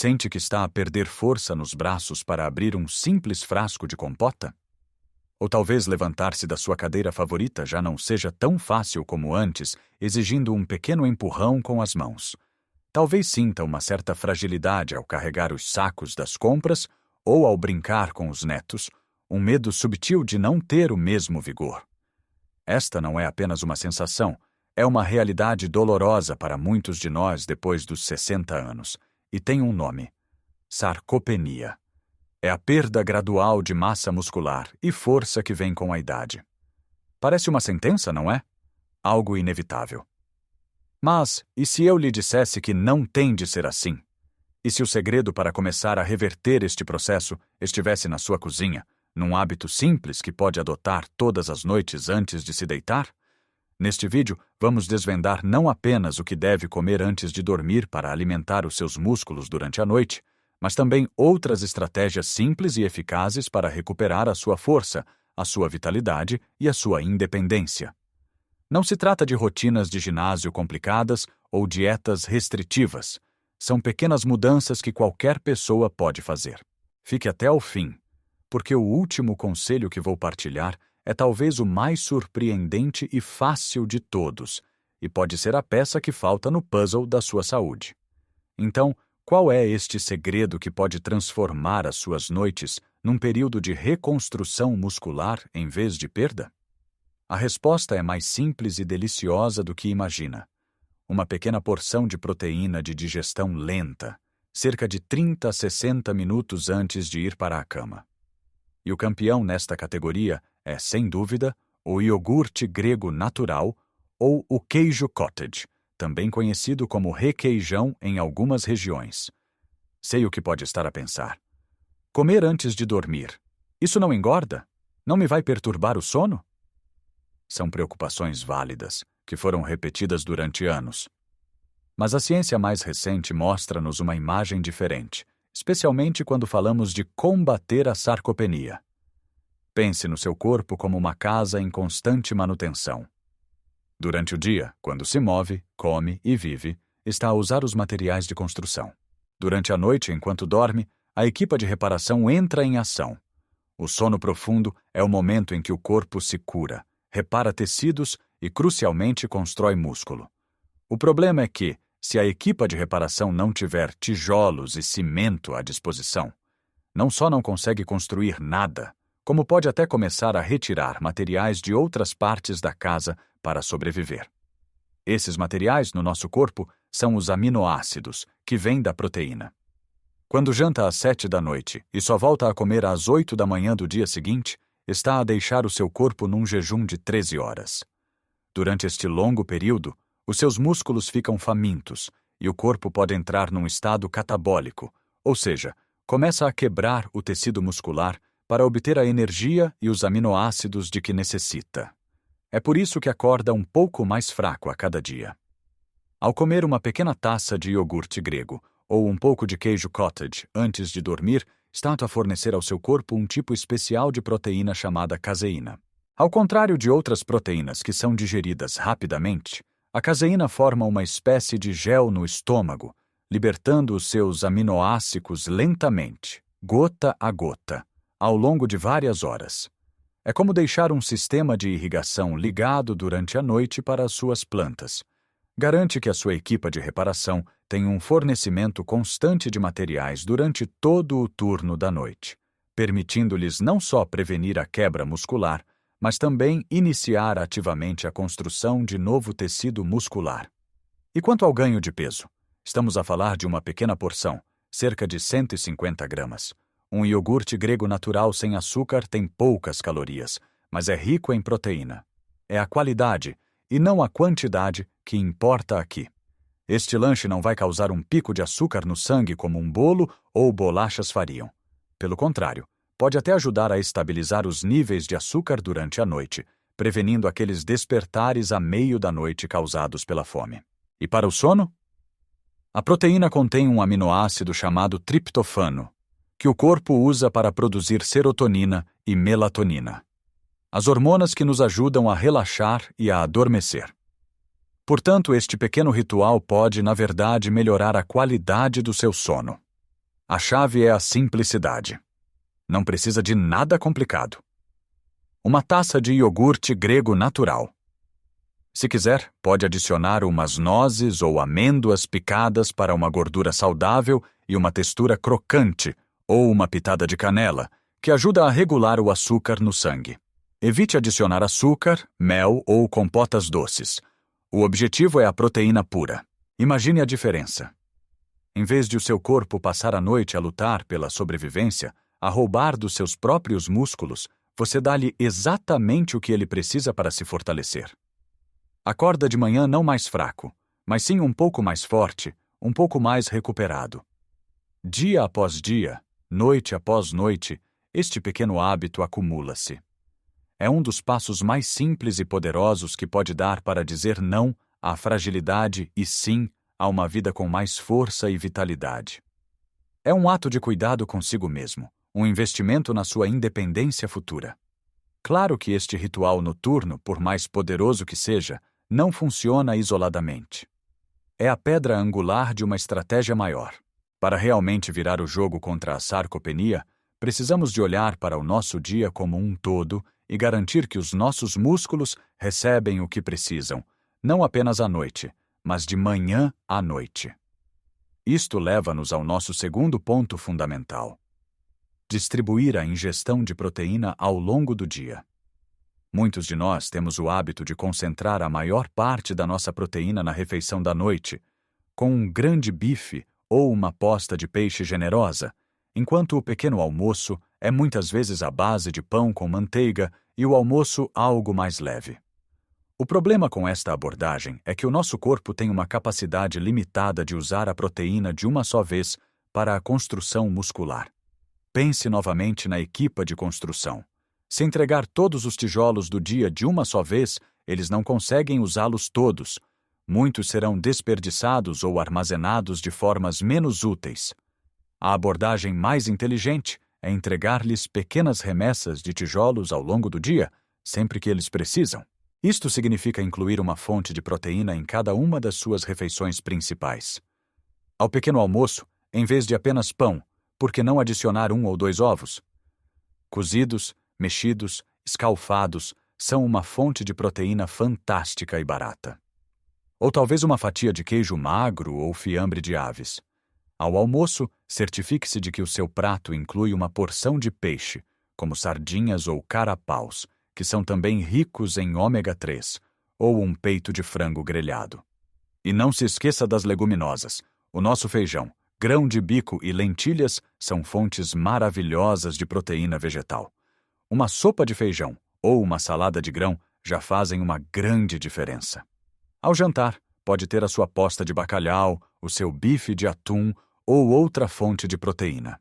Sente que está a perder força nos braços para abrir um simples frasco de compota? Ou talvez levantar-se da sua cadeira favorita já não seja tão fácil como antes, exigindo um pequeno empurrão com as mãos. Talvez sinta uma certa fragilidade ao carregar os sacos das compras ou ao brincar com os netos, um medo subtil de não ter o mesmo vigor. Esta não é apenas uma sensação, é uma realidade dolorosa para muitos de nós depois dos 60 anos, e tem um nome: sarcopenia. É a perda gradual de massa muscular e força que vem com a idade. Parece uma sentença, não é? Algo inevitável. Mas, e se eu lhe dissesse que não tem de ser assim? E se o segredo para começar a reverter este processo estivesse na sua cozinha, num hábito simples que pode adotar todas as noites antes de se deitar? Neste vídeo, vamos desvendar não apenas o que deve comer antes de dormir para alimentar os seus músculos durante a noite, mas também outras estratégias simples e eficazes para recuperar a sua força, a sua vitalidade e a sua independência. Não se trata de rotinas de ginásio complicadas ou dietas restritivas. São pequenas mudanças que qualquer pessoa pode fazer. Fique até o fim, porque o último conselho que vou partilhar é talvez o mais surpreendente e fácil de todos, e pode ser a peça que falta no puzzle da sua saúde. Então, qual é este segredo que pode transformar as suas noites num período de reconstrução muscular em vez de perda? A resposta é mais simples e deliciosa do que imagina. Uma pequena porção de proteína de digestão lenta, cerca de 30 a 60 minutos antes de ir para a cama. E o campeão nesta categoria é, sem dúvida, o iogurte grego natural ou o queijo cottage, também conhecido como requeijão em algumas regiões. Sei o que pode estar a pensar. Comer antes de dormir, isso não engorda? Não me vai perturbar o sono? São preocupações válidas, que foram repetidas durante anos. Mas a ciência mais recente mostra-nos uma imagem diferente, especialmente quando falamos de combater a sarcopenia. Pense no seu corpo como uma casa em constante manutenção. Durante o dia, quando se move, come e vive, está a usar os materiais de construção. Durante a noite, enquanto dorme, a equipa de reparação entra em ação. O sono profundo é o momento em que o corpo se cura, repara tecidos e, crucialmente, constrói músculo. O problema é que, se a equipa de reparação não tiver tijolos e cimento à disposição, não só não consegue construir nada, como pode até começar a retirar materiais de outras partes da casa para sobreviver. Esses materiais no nosso corpo são os aminoácidos, que vêm da proteína. Quando janta às 7 da noite e só volta a comer às 8 da manhã do dia seguinte, está a deixar o seu corpo num jejum de 13 horas. Durante este longo período, os seus músculos ficam famintos e o corpo pode entrar num estado catabólico, ou seja, começa a quebrar o tecido muscular para obter a energia e os aminoácidos de que necessita. É por isso que acorda um pouco mais fraco a cada dia. Ao comer uma pequena taça de iogurte grego ou um pouco de queijo cottage antes de dormir, está a fornecer ao seu corpo um tipo especial de proteína chamada caseína. Ao contrário de outras proteínas que são digeridas rapidamente, a caseína forma uma espécie de gel no estômago, libertando os seus aminoácidos lentamente, gota a gota, ao longo de várias horas. É como deixar um sistema de irrigação ligado durante a noite para as suas plantas. Garante que a sua equipa de reparação tem um fornecimento constante de materiais durante todo o turno da noite, permitindo-lhes não só prevenir a quebra muscular, mas também iniciar ativamente a construção de novo tecido muscular. E quanto ao ganho de peso? Estamos a falar de uma pequena porção, cerca de 150 gramas. Um iogurte grego natural sem açúcar tem poucas calorias, mas é rico em proteína. É a qualidade, e não a quantidade, que importa aqui. Este lanche não vai causar um pico de açúcar no sangue como um bolo ou bolachas fariam. Pelo contrário, pode até ajudar a estabilizar os níveis de açúcar durante a noite, prevenindo aqueles despertares a meio da noite causados pela fome. E para o sono? A proteína contém um aminoácido chamado triptofano, que o corpo usa para produzir serotonina e melatonina, as hormonas que nos ajudam a relaxar e a adormecer. Portanto, este pequeno ritual pode, na verdade, melhorar a qualidade do seu sono. A chave é a simplicidade. Não precisa de nada complicado. Uma taça de iogurte grego natural. Se quiser, pode adicionar umas nozes ou amêndoas picadas para uma gordura saudável e uma textura crocante, ou uma pitada de canela, que ajuda a regular o açúcar no sangue. Evite adicionar açúcar, mel ou compotas doces. O objetivo é a proteína pura. Imagine a diferença. Em vez de o seu corpo passar a noite a lutar pela sobrevivência, a roubar dos seus próprios músculos, você dá-lhe exatamente o que ele precisa para se fortalecer. Acorda de manhã não mais fraco, mas sim um pouco mais forte, um pouco mais recuperado. Dia após dia, noite após noite, este pequeno hábito acumula-se. É um dos passos mais simples e poderosos que pode dar para dizer não à fragilidade e sim a uma vida com mais força e vitalidade. É um ato de cuidado consigo mesmo, um investimento na sua independência futura. Claro que este ritual noturno, por mais poderoso que seja, não funciona isoladamente. É a pedra angular de uma estratégia maior. Para realmente virar o jogo contra a sarcopenia, precisamos de olhar para o nosso dia como um todo e garantir que os nossos músculos recebem o que precisam, não apenas à noite, mas de manhã à noite. Isto leva-nos ao nosso segundo ponto fundamental: distribuir a ingestão de proteína ao longo do dia. Muitos de nós temos o hábito de concentrar a maior parte da nossa proteína na refeição da noite, com um grande bife ou uma posta de peixe generosa, enquanto o pequeno almoço é muitas vezes à base de pão com manteiga e o almoço algo mais leve. O problema com esta abordagem é que o nosso corpo tem uma capacidade limitada de usar a proteína de uma só vez para a construção muscular. Pense novamente na equipa de construção. Se entregar todos os tijolos do dia de uma só vez, eles não conseguem usá-los todos. Muitos serão desperdiçados ou armazenados de formas menos úteis. A abordagem mais inteligente é entregar-lhes pequenas remessas de tijolos ao longo do dia, sempre que eles precisam. Isto significa incluir uma fonte de proteína em cada uma das suas refeições principais. Ao pequeno almoço, em vez de apenas pão, por que não adicionar 1 ou 2 ovos? Cozidos, mexidos, escalfados, são uma fonte de proteína fantástica e barata. Ou talvez uma fatia de queijo magro ou fiambre de aves. Ao almoço, certifique-se de que o seu prato inclui uma porção de peixe, como sardinhas ou carapaus, que são também ricos em ômega 3, ou um peito de frango grelhado. E não se esqueça das leguminosas. O nosso feijão, grão de bico e lentilhas são fontes maravilhosas de proteína vegetal. Uma sopa de feijão ou uma salada de grão já fazem uma grande diferença. Ao jantar, pode ter a sua posta de bacalhau, o seu bife de atum ou outra fonte de proteína.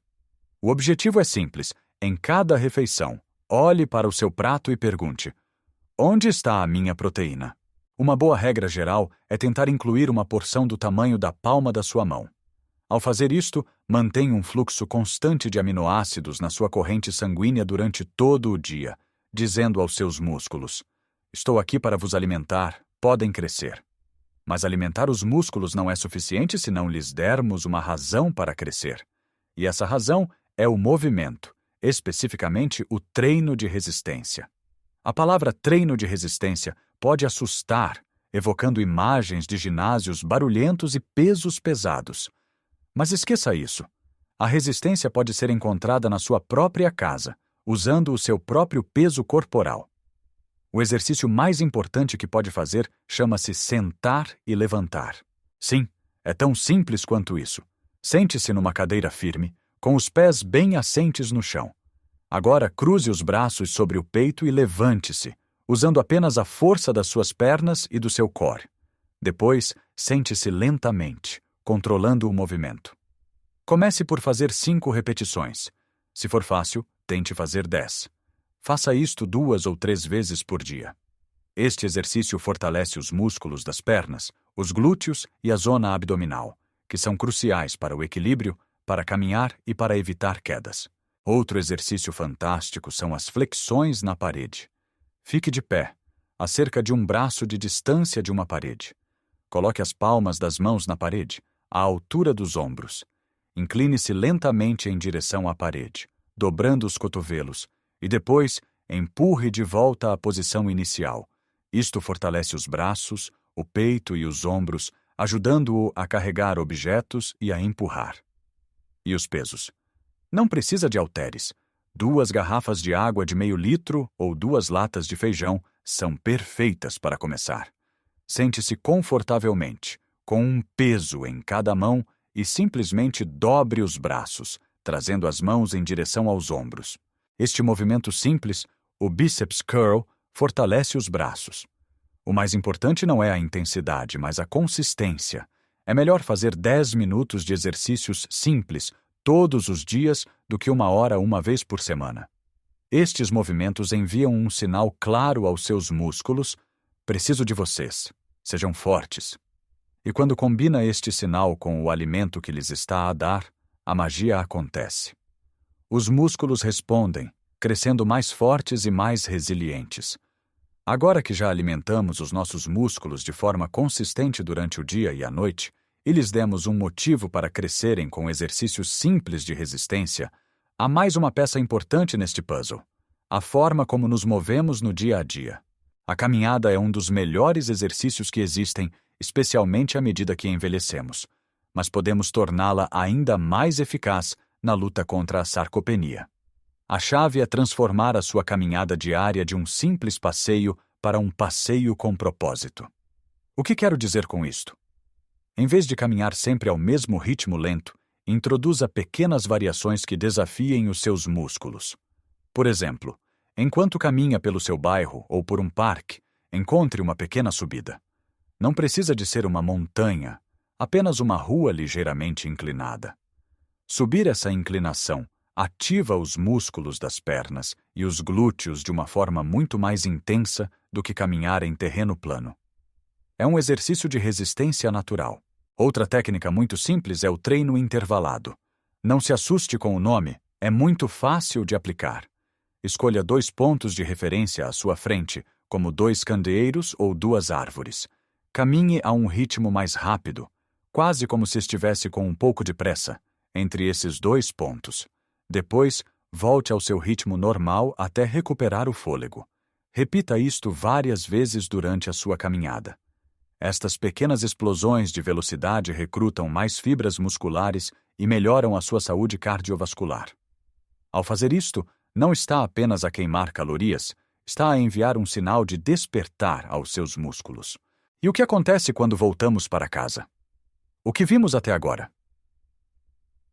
O objetivo é simples: em cada refeição, olhe para o seu prato e pergunte: onde está a minha proteína? Uma boa regra geral é tentar incluir uma porção do tamanho da palma da sua mão. Ao fazer isto, mantenha um fluxo constante de aminoácidos na sua corrente sanguínea durante todo o dia, dizendo aos seus músculos: estou aqui para vos alimentar, podem crescer. Mas alimentar os músculos não é suficiente se não lhes dermos uma razão para crescer. E essa razão é o movimento, especificamente o treino de resistência. A palavra treino de resistência pode assustar, evocando imagens de ginásios barulhentos e pesos pesados. Mas esqueça isso. A resistência pode ser encontrada na sua própria casa, usando o seu próprio peso corporal. O exercício mais importante que pode fazer chama-se sentar e levantar. Sim, é tão simples quanto isso. Sente-se numa cadeira firme, com os pés bem assentes no chão. Agora cruze os braços sobre o peito e levante-se, usando apenas a força das suas pernas e do seu core. Depois, sente-se lentamente, controlando o movimento. Comece por fazer 5 repetições. Se for fácil, tente fazer 10. Faça isto 2 ou 3 vezes por dia. Este exercício fortalece os músculos das pernas, os glúteos e a zona abdominal, que são cruciais para o equilíbrio, para caminhar e para evitar quedas. Outro exercício fantástico são as flexões na parede. Fique de pé, a cerca de um braço de distância de uma parede. Coloque as palmas das mãos na parede, à altura dos ombros. incline-se lentamente em direção à parede, dobrando os cotovelos, e depois empurre de volta à posição inicial. Isto fortalece os braços, o peito e os ombros, ajudando-o a carregar objetos e a empurrar. E os pesos? Não precisa de halteres. 2 garrafas de água de meio litro ou 2 latas de feijão são perfeitas para começar. Sente-se confortavelmente, com um peso em cada mão e simplesmente dobre os braços, trazendo as mãos em direção aos ombros. Este movimento simples, o biceps curl, fortalece os braços. O mais importante não é a intensidade, mas a consistência. É melhor fazer 10 minutos de exercícios simples todos os dias do que 1 hora uma vez por semana. Estes movimentos enviam um sinal claro aos seus músculos: preciso de vocês, sejam fortes. E quando combina este sinal com o alimento que lhes está a dar, a magia acontece. Os músculos respondem, crescendo mais fortes e mais resilientes. Agora que já alimentamos os nossos músculos de forma consistente durante o dia e a noite, e lhes demos um motivo para crescerem com exercícios simples de resistência, há mais uma peça importante neste puzzle: a forma como nos movemos no dia a dia. A caminhada é um dos melhores exercícios que existem, especialmente à medida que envelhecemos, mas podemos torná-la ainda mais eficaz na luta contra a sarcopenia. A chave é transformar a sua caminhada diária de um simples passeio para um passeio com propósito. O que quero dizer com isto? Em vez de caminhar sempre ao mesmo ritmo lento, introduza pequenas variações que desafiem os seus músculos. Por exemplo, enquanto caminha pelo seu bairro ou por um parque, encontre uma pequena subida. Não precisa de ser uma montanha, apenas uma rua ligeiramente inclinada. Subir essa inclinação ativa os músculos das pernas e os glúteos de uma forma muito mais intensa do que caminhar em terreno plano. É um exercício de resistência natural. Outra técnica muito simples é o treino intervalado. Não se assuste com o nome, é muito fácil de aplicar. Escolha 2 pontos de referência à sua frente, como 2 candeeiros ou 2 árvores. Caminhe a um ritmo mais rápido, quase como se estivesse com um pouco de pressa, entre esses 2 pontos. Depois, volte ao seu ritmo normal até recuperar o fôlego. Repita isto várias vezes durante a sua caminhada. Estas pequenas explosões de velocidade recrutam mais fibras musculares e melhoram a sua saúde cardiovascular. Ao fazer isto, não está apenas a queimar calorias, está a enviar um sinal de despertar aos seus músculos. E o que acontece quando voltamos para casa? O que vimos até agora?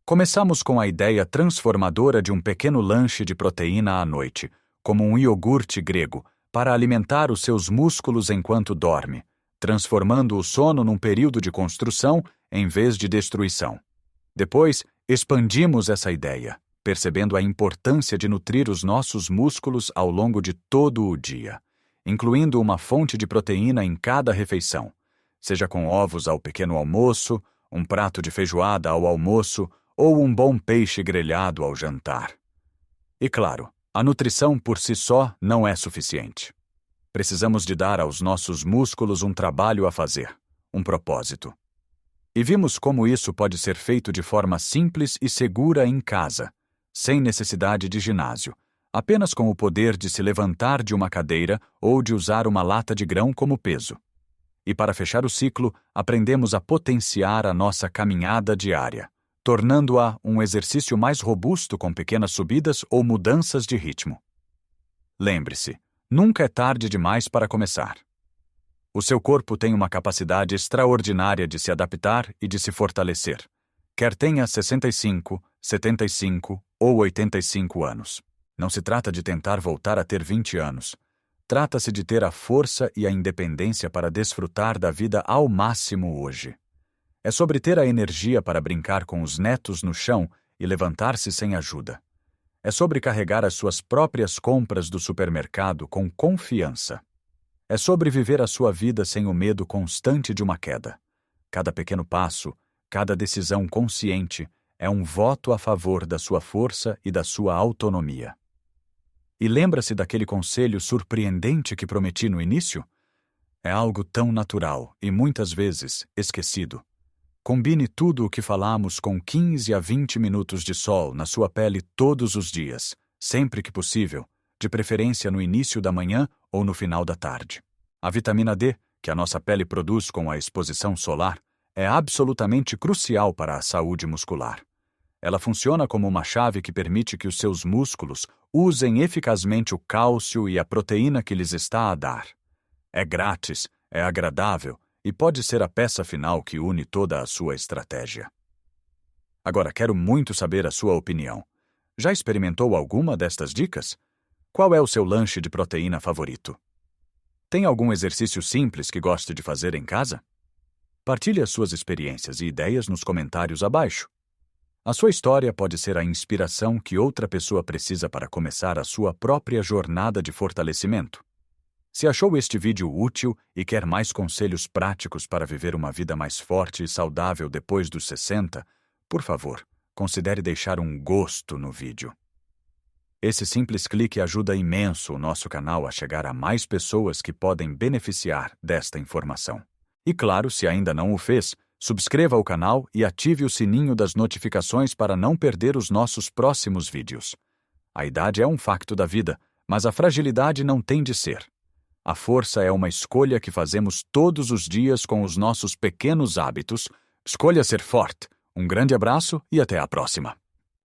Começamos com a ideia transformadora de um pequeno lanche de proteína à noite, como um iogurte grego, para alimentar os seus músculos enquanto dorme, transformando o sono num período de construção em vez de destruição. Depois, expandimos essa ideia, percebendo a importância de nutrir os nossos músculos ao longo de todo o dia, incluindo uma fonte de proteína em cada refeição, seja com ovos ao pequeno almoço, um prato de feijoada ao almoço ou um bom peixe grelhado ao jantar. E claro, a nutrição por si só não é suficiente. Precisamos de dar aos nossos músculos um trabalho a fazer, um propósito. E vimos como isso pode ser feito de forma simples e segura em casa, sem necessidade de ginásio, apenas com o poder de se levantar de uma cadeira ou de usar uma lata de grão como peso. E para fechar o ciclo, aprendemos a potenciar a nossa caminhada diária, tornando-a um exercício mais robusto com pequenas subidas ou mudanças de ritmo. Lembre-se, nunca é tarde demais para começar. O seu corpo tem uma capacidade extraordinária de se adaptar e de se fortalecer, quer tenha 65, 75 ou 85 anos. Não se trata de tentar voltar a ter 20 anos. Trata-se de ter a força e a independência para desfrutar da vida ao máximo hoje. É sobre ter a energia para brincar com os netos no chão e levantar-se sem ajuda. É sobre carregar as suas próprias compras do supermercado com confiança. É sobre viver a sua vida sem o medo constante de uma queda. Cada pequeno passo, cada decisão consciente é um voto a favor da sua força e da sua autonomia. E lembra-se daquele conselho surpreendente que prometi no início? É algo tão natural e muitas vezes esquecido. Combine tudo o que falamos com 15 a 20 minutos de sol na sua pele todos os dias, sempre que possível, de preferência no início da manhã ou no final da tarde. A vitamina D, que a nossa pele produz com a exposição solar, é absolutamente crucial para a saúde muscular. Ela funciona como uma chave que permite que os seus músculos usem eficazmente o cálcio e a proteína que lhes está a dar. É grátis, é agradável e pode ser a peça final que une toda a sua estratégia. Agora, quero muito saber a sua opinião. Já experimentou alguma destas dicas? Qual é o seu lanche de proteína favorito? Tem algum exercício simples que goste de fazer em casa? Partilhe as suas experiências e ideias nos comentários abaixo. A sua história pode ser a inspiração que outra pessoa precisa para começar a sua própria jornada de fortalecimento. Se achou este vídeo útil e quer mais conselhos práticos para viver uma vida mais forte e saudável depois dos 60, por favor, considere deixar um gosto no vídeo. Esse simples clique ajuda imenso o nosso canal a chegar a mais pessoas que podem beneficiar desta informação. E claro, se ainda não o fez, subscreva o canal e ative o sininho das notificações para não perder os nossos próximos vídeos. A idade é um facto da vida, mas a fragilidade não tem de ser. A força é uma escolha que fazemos todos os dias com os nossos pequenos hábitos. Escolha ser forte. Um grande abraço e até a próxima.